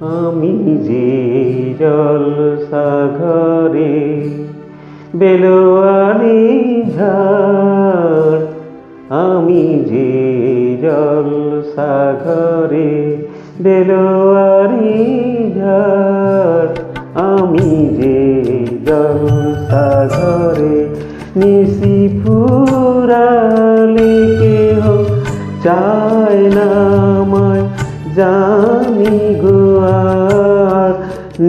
আমি যে জলসাঘরে বেলোয়ারি ঝাড়, আমি যে জলসাঘরে বেলোয়ারি ঝাড়, আমি যে জলসাঘরে নিশি ফুরালে কেহ চায় না আমায় জানি গো আর,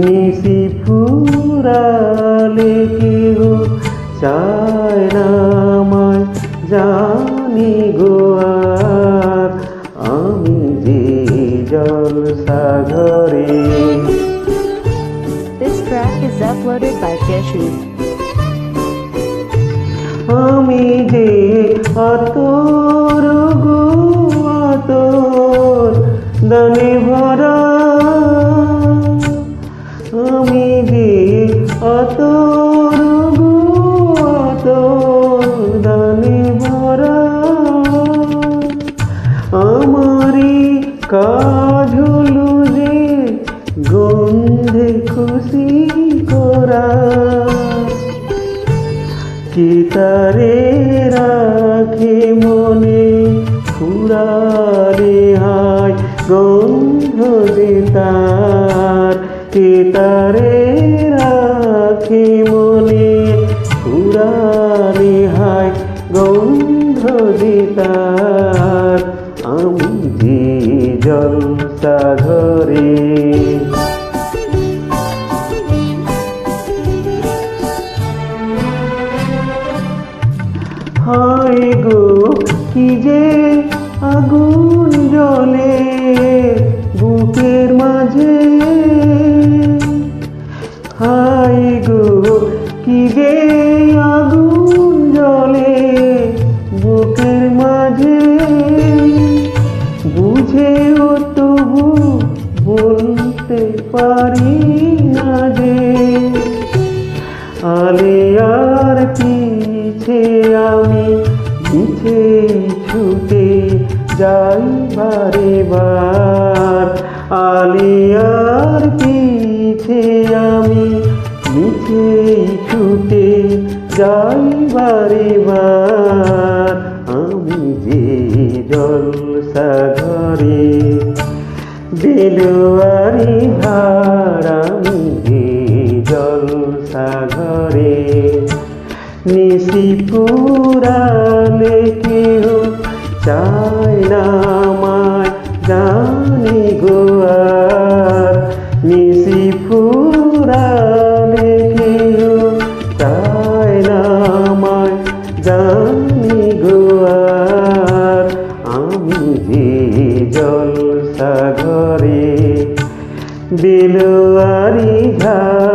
নিশি ফুরালে কেহ চায় না আমায় জানি গো আর, আমি যে জলসাঘরে। This track is uploaded by Jeshu. আমি যে আতর গো আতর দানে ভরা, আমি যে আতর গো আতর দানে ভরা, আমারই কাজ হলো যে গন্ধে খুশি করা, কে তারে রাখে মনে ফুরালে হায় গন্ধ যে তার, কে তারে রাখে মনে ফুরালে হায় গন্ধ যে তার, আমি যে জলসাঘরে। হায় গো কি যে আগুন জ্বলে বুকের মাঝে, হায় গো কি যে আগুন জ্বলে বুকের মাঝে, বুঝেও তবু বলতে পারি না যে, আলিয়ার পিছে আমি পিছে ছুটে যাই বারে বার, আলিয়ার পিছে আমি পিছে ছুটে যাই বারে বার, আমি যে জলসাঘরে বেলোয়ারি ঝাড়, আমি যে জলসাঘরে নিশি ফুরালে কেহ চায় না আমায় জানি গো আর, নিশি ফুরালে কেহ চায় না আমায় জানি গো আর, আমি যে জলসাঘরে বেলোয়ারি ঝাড়।